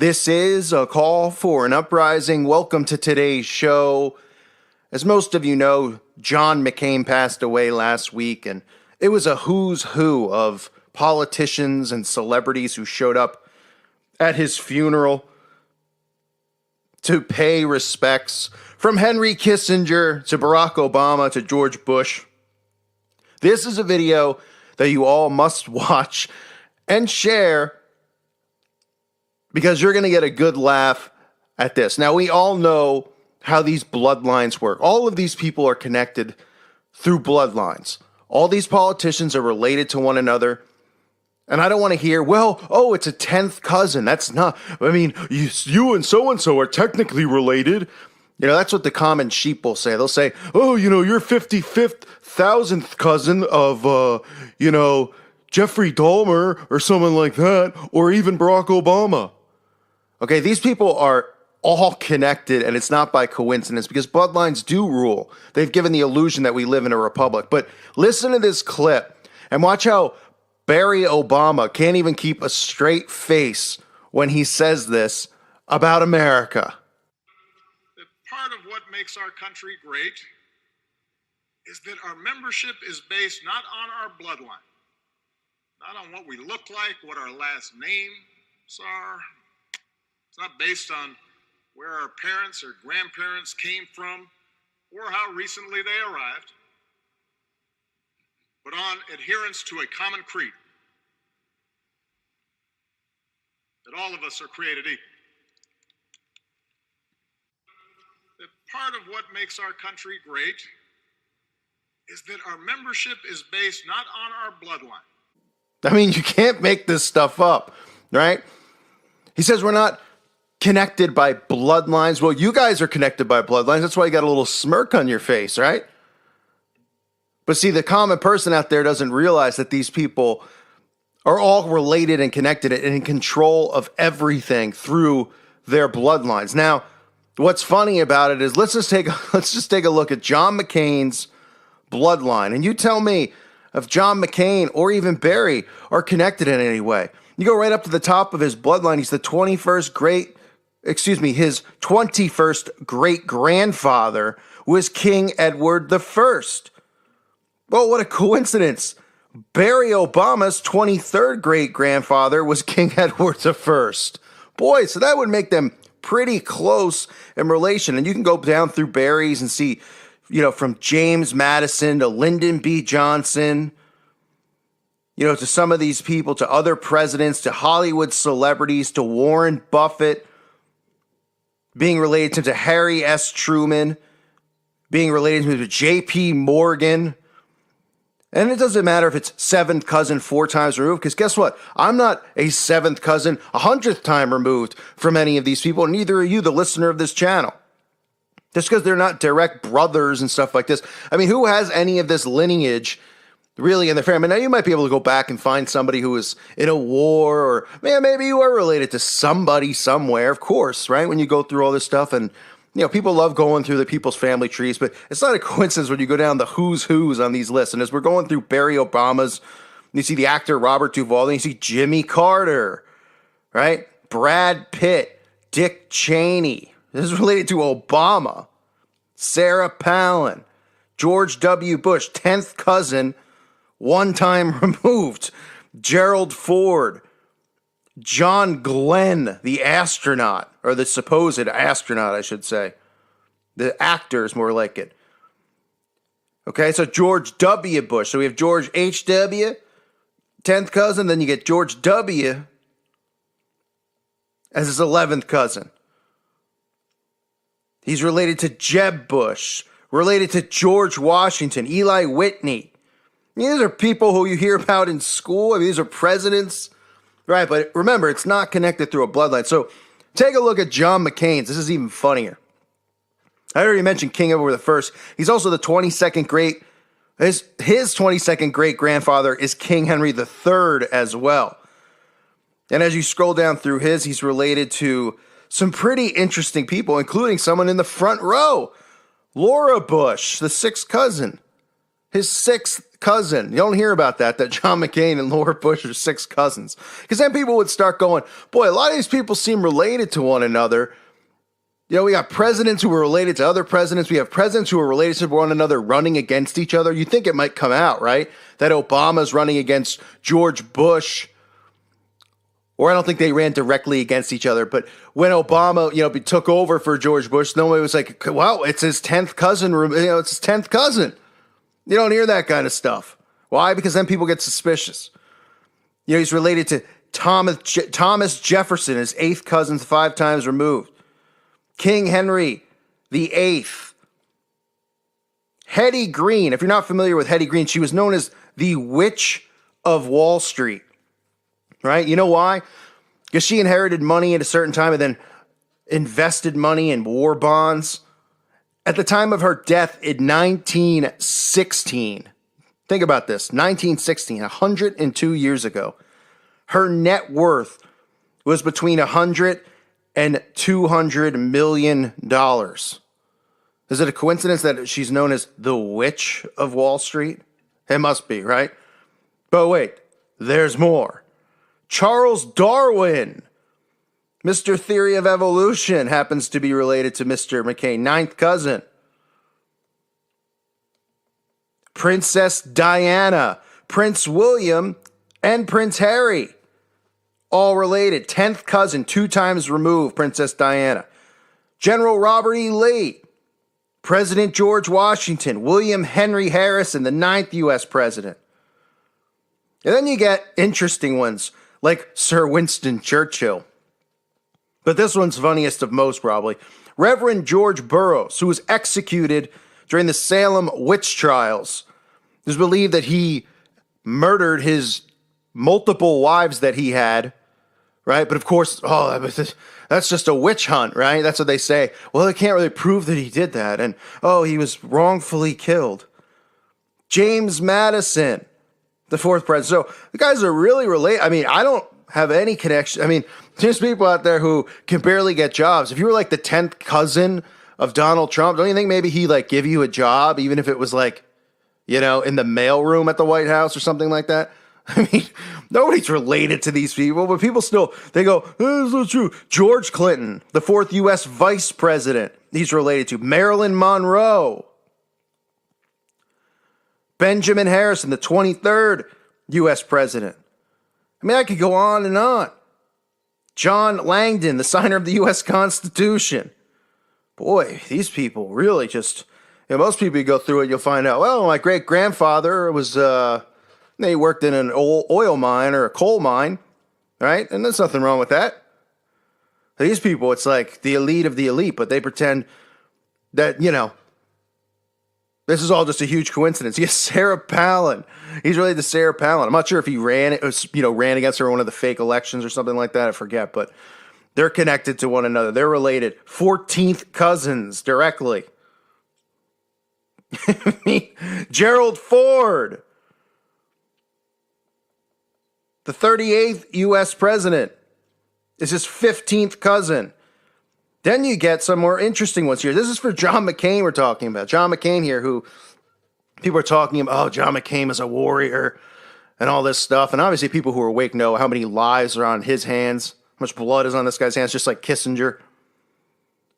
This is a call for an uprising. Welcome to today's show. As most of you know, John McCain passed away last week, and it was a who's who of politicians and celebrities who showed up at his funeral to pay respects, from Henry Kissinger to Barack Obama to George Bush. This is a video that you all must watch and share, because you're going to get a good laugh at this. Now, we all know how these bloodlines work. All of these people are connected through bloodlines. All these politicians are related to one another. And I don't want to hear, it's a 10th cousin. That's not, you and so are technically related. You know, that's what the common sheep will say. They'll say, you're 55th, 1000th cousin of, Jeffrey Dahmer or someone like that, or even Barack Obama. Okay, these people are all connected, and it's not by coincidence, because bloodlines do rule. They've given the illusion that we live in a republic. But listen to this clip and watch how Barry Obama can't even keep a straight face when he says this about America. That part of what makes our country great is that our membership is based not on our bloodline, not on what we look like, what our last names are. It's not based on where our parents or grandparents came from or how recently they arrived, but on adherence to a common creed, that all of us are created equal. That part of what makes our country great is that our membership is based not on our bloodline. I mean, you can't make this stuff up, right? He says we're not connected by bloodlines. Well, you guys are connected by bloodlines. That's why you got a little smirk on your face, right? But see, the common person out there doesn't realize that these people are all related and connected and in control of everything through their bloodlines. Now, what's funny about it is let's just take a look at John McCain's bloodline, and you tell me if John McCain or even Barry are connected in any way. You go right up to the top of his bloodline. He's his 21st great-grandfather was King Edward I. Well, what a coincidence. Barry Obama's 23rd great-grandfather was King Edward I. Boy, so that would make them pretty close in relation. And you can go down through Barry's and see, from James Madison to Lyndon B. Johnson, to some of these people, to other presidents, to Hollywood celebrities, to Warren Buffett, being related to Harry S. Truman, being related to J.P. Morgan. And it doesn't matter if it's 7th cousin 4 times removed, because guess what? I'm not a 7th cousin 100th time removed from any of these people, and neither are you, the listener of this channel. Just because they're not direct brothers and stuff like this. I mean, who has any of this lineage really in their family? Now, you might be able to go back and find somebody who was in a war, or maybe you are related to somebody somewhere, of course, right? When you go through all this stuff, and people love going through the people's family trees, but it's not a coincidence when you go down the who's on these lists. And as we're going through Barry Obama's, you see the actor Robert Duvall, then you see Jimmy Carter, right? Brad Pitt, Dick Cheney. This is related to Obama, Sarah Palin, George W. Bush, 10th cousin, 1 time removed, Gerald Ford, John Glenn, the astronaut, or the supposed astronaut, I should say. The actor is more like it. Okay, so George W. Bush. So we have George H.W., 10th cousin, then you get George W. as his 11th cousin. He's related to Jeb Bush, related to George Washington, Eli Whitney. These are people who you hear about in school. these are presidents, right? But remember, it's not connected through a bloodline. So take a look at John McCain's. This is even funnier. I already mentioned King Edward I. He's also the 22nd great. His 22nd great-grandfather is King Henry III as well. And as you scroll down through he's related to some pretty interesting people, including someone in the front row, Laura Bush, the 6th cousin. His 6th cousin. You don't hear about that John McCain and Laura Bush are sixth cousins. Because then people would start going, boy, a lot of these people seem related to one another. You know, we got presidents who are related to other presidents. We have presidents who are related to one another running against each other. You think it might come out, right? That Obama's running against George Bush. Or I don't think they ran directly against each other. But when Obama, took over for George Bush, nobody was like, wow, it's his 10th cousin. It's his 10th cousin. You don't hear that kind of stuff. Why? Because then people get suspicious. He's related to Thomas Jefferson, his 8th cousin, 5 times removed. King Henry the 8th. Hetty Green. If you're not familiar with Hetty Green, she was known as the Witch of Wall Street. Right? You know why? Because she inherited money at a certain time and then invested money in war bonds. At the time of her death in 1916, think about this, 1916, 102 years ago, her net worth was between $100 and $200 million. Is it a coincidence that she's known as the Witch of Wall Street? It must be, right? But wait, there's more. Charles Darwin, Mr. Theory of Evolution, happens to be related to Mr. McCain, 9th cousin. Princess Diana, Prince William, and Prince Harry, all related. 10th cousin, 2 times removed, Princess Diana. General Robert E. Lee, President George Washington, William Henry Harrison, the 9th U.S. president. And then you get interesting ones, like Sir Winston Churchill. But this one's funniest of most, probably. Reverend George Burroughs, who was executed during the Salem witch trials. It was believed that he murdered his multiple wives that he had, right? But of course, that's just a witch hunt, right? That's what they say. Well, they can't really prove that he did that. And, he was wrongfully killed. James Madison, the 4th president. So the guys are really related. I mean, I don't have any connection. I mean, there's people out there who can barely get jobs. If you were like the 10th cousin of Donald Trump, don't you think maybe he give you a job, even if it was in the mailroom at the White House or something like that? I mean, nobody's related to these people, but people still, they go, this is true. George Clinton, the 4th U.S. vice president, he's related to. Marilyn Monroe. Benjamin Harrison, the 23rd U.S. president. I mean, I could go on and on. John Langdon, the signer of the U.S. Constitution. Boy, these people really just, most people you go through it, you'll find out, well, my great-grandfather was, he worked in an oil mine or a coal mine, right? And there's nothing wrong with that. These people, it's like the elite of the elite, but they pretend that, this is all just a huge coincidence. Yes, Sarah Palin. He's related to Sarah Palin. I'm not sure if he ran against her in one of the fake elections or something like that. I forget, but they're connected to one another. They're related. 14th cousins directly. Gerald Ford, the 38th U.S. president, is his 15th cousin. Then you get some more interesting ones here. This is for John McCain we're talking about. John McCain here, who people are talking about, John McCain is a warrior and all this stuff. And obviously people who are awake know how many lives are on his hands, how much blood is on this guy's hands, just like Kissinger.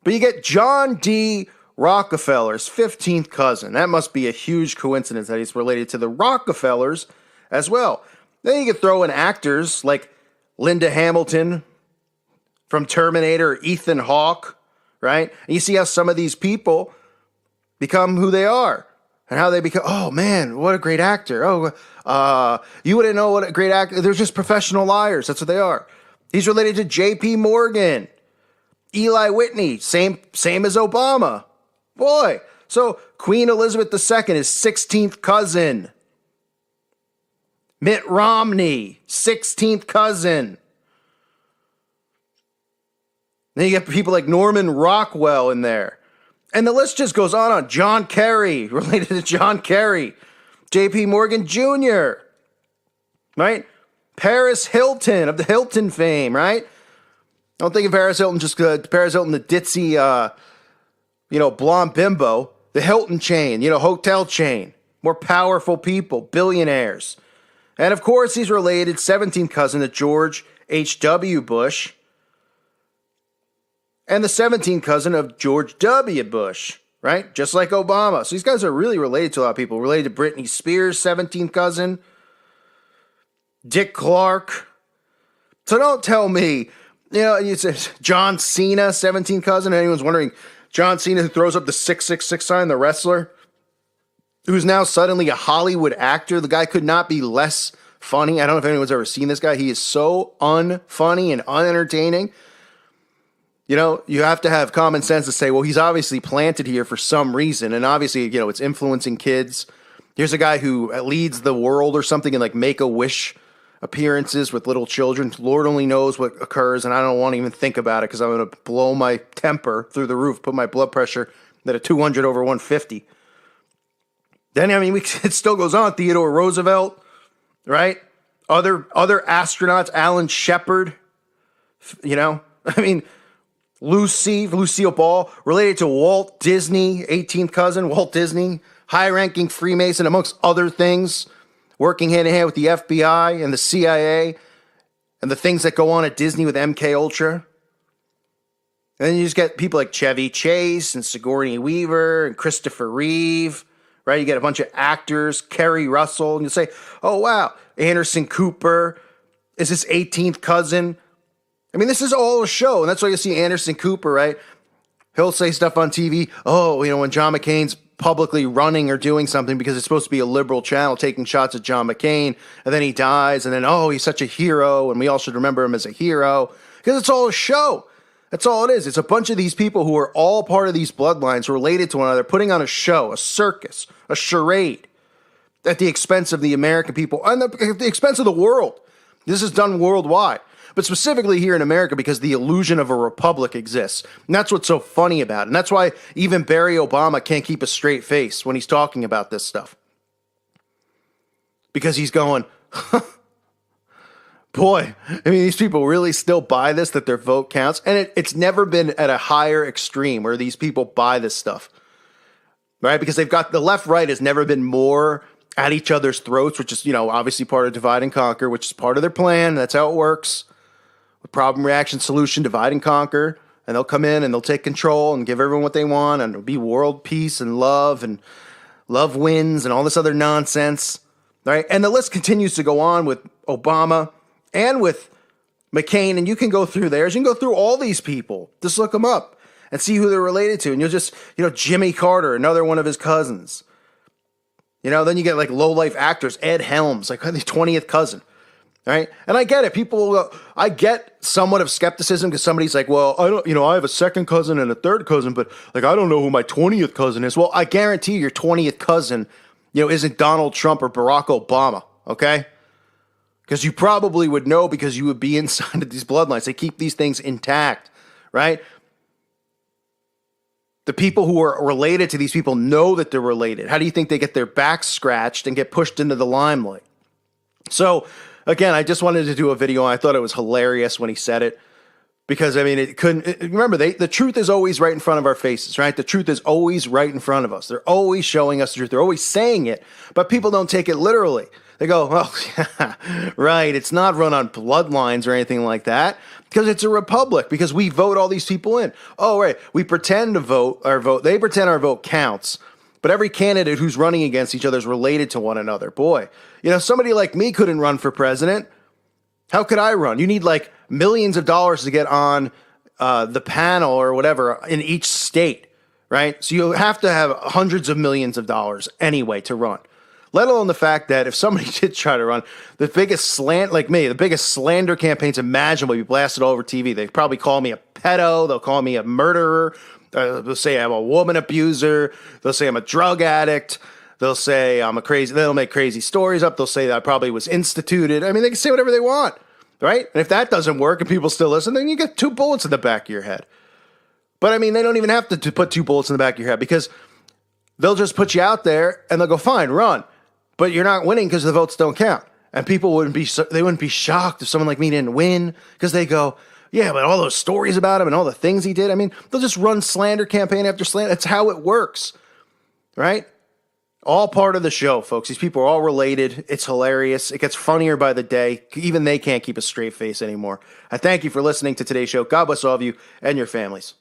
But you get John D. Rockefeller's 15th cousin. That must be a huge coincidence that he's related to the Rockefellers as well. Then you could throw in actors like Linda Hamilton from Terminator, Ethan Hawke, right? And you see how some of these people become who they are and how they become, oh man, what a great actor. You wouldn't know what a great actor, they're just professional liars. That's what they are. He's related to J.P. Morgan, Eli Whitney, same as Obama. Boy, so Queen Elizabeth II is 16th cousin. Mitt Romney, 16th cousin. Then you get people like Norman Rockwell in there. And the list just goes on. John Kerry, related to John Kerry. J.P. Morgan Jr., right? Paris Hilton of the Hilton fame, right? Don't think of Paris Hilton just Paris Hilton, the ditzy, blonde bimbo. The Hilton chain, hotel chain. more powerful people, billionaires. And of course, he's related 17th cousin to George H.W. Bush and the 17th cousin of George W. Bush, right? Just like Obama. So these guys are really related to a lot of people. Related to Britney Spears, 17th cousin, Dick Clark. So don't tell me, it's John Cena, 17th cousin. Anyone's wondering, John Cena, who throws up the 666 sign, the wrestler, who's now suddenly a Hollywood actor. The guy could not be less funny. I don't know if anyone's ever seen this guy. He is so unfunny and unentertaining. You have to have common sense to say, well, he's obviously planted here for some reason. And obviously, it's influencing kids. Here's a guy who leads the world or something in like Make-A-Wish appearances with little children. Lord only knows what occurs. And I don't want to even think about it because I'm going to blow my temper through the roof, put my blood pressure at a 200 over 150. Then, it still goes on. Theodore Roosevelt, right? Other astronauts, Alan Shepard, Lucille Ball, related to Walt Disney, 18th cousin, Walt Disney, high-ranking Freemason, amongst other things, working hand-in-hand with the FBI and the CIA and the things that go on at Disney with MK Ultra. And then you just get people like Chevy Chase and Sigourney Weaver and Christopher Reeve, right? You get a bunch of actors, Kerry Russell, and you say, oh, wow, Anderson Cooper is his 18th cousin. This is all a show, and that's why you see Anderson Cooper, right? He'll say stuff on TV, when John McCain's publicly running or doing something because it's supposed to be a liberal channel taking shots at John McCain, and then he dies, and then, he's such a hero, and we all should remember him as a hero, because it's all a show. That's all it is. It's a bunch of these people who are all part of these bloodlines related to one another, putting on a show, a circus, a charade, at the expense of the American people, and at the expense of the world. This is done worldwide. But specifically here in America, because the illusion of a republic exists. And that's what's so funny about it. And that's why even Barry Obama can't keep a straight face when he's talking about this stuff. Because he's going, boy, these people really still buy this, that their vote counts. And it's never been at a higher extreme where these people buy this stuff. Right? Because they've got, the left-right has never been more at each other's throats, which is, obviously part of divide and conquer, which is part of their plan. That's how it works. Problem, reaction, solution, divide and conquer, and they'll come in and they'll take control and give everyone what they want, and it'll be world peace and love wins and all this other nonsense, right? And the list continues to go on with Obama and with McCain, and you can go through theirs. You can go through all these people. Just look them up and see who they're related to, and you'll just, Jimmy Carter, another one of his cousins. Then you get like low-life actors, Ed Helms, like the 20th cousin. Right? And I get it. I get somewhat of skepticism because somebody's like, well, I have a second cousin and a third cousin, but like, I don't know who my 20th cousin is. Well, I guarantee your 20th cousin, isn't Donald Trump or Barack Obama. Okay. Because you probably would know because you would be inside of these bloodlines. They keep these things intact, right? The people who are related to these people know that they're related. How do you think they get their backs scratched and get pushed into the limelight? So, again, I just wanted to do a video, and I thought it was hilarious when he said it. Because, it couldn't... Remember, the truth is always right in front of our faces, right? The truth is always right in front of us. They're always showing us the truth. They're always saying it, but people don't take it literally. They go, oh, right, it's not run on bloodlines or anything like that, because it's a republic, because we vote all these people in. Oh, right, we pretend to vote our vote. They pretend our vote counts. But every candidate who's running against each other is related to one another. Boy, somebody like me couldn't run for president. How could I run? You need like millions of dollars to get on the panel or whatever in each state, right? So you have to have hundreds of millions of dollars anyway to run. Let alone the fact that if somebody did try to run, the biggest slander campaigns imaginable, be blasted all over TV. They probably call me a pedo. They'll call me a murderer. They'll say I'm a woman abuser. They'll say I'm a drug addict. They'll say I'm a crazy. They'll make crazy stories up. They'll say that I probably was instituted. They can say whatever they want, right? And if that doesn't work and people still listen, then you get 2 bullets in the back of your head. But they don't even have to put 2 bullets in the back of your head, because they'll just put you out there and they'll go, fine, run. But you're not winning because the votes don't count. And people wouldn't be shocked if someone like me didn't win, because they go, yeah, but all those stories about him and all the things he did. They'll just run slander campaign after slander. That's how it works, right? All part of the show, folks. These people are all related. It's hilarious. It gets funnier by the day. Even they can't keep a straight face anymore. I thank you for listening to today's show. God bless all of you and your families.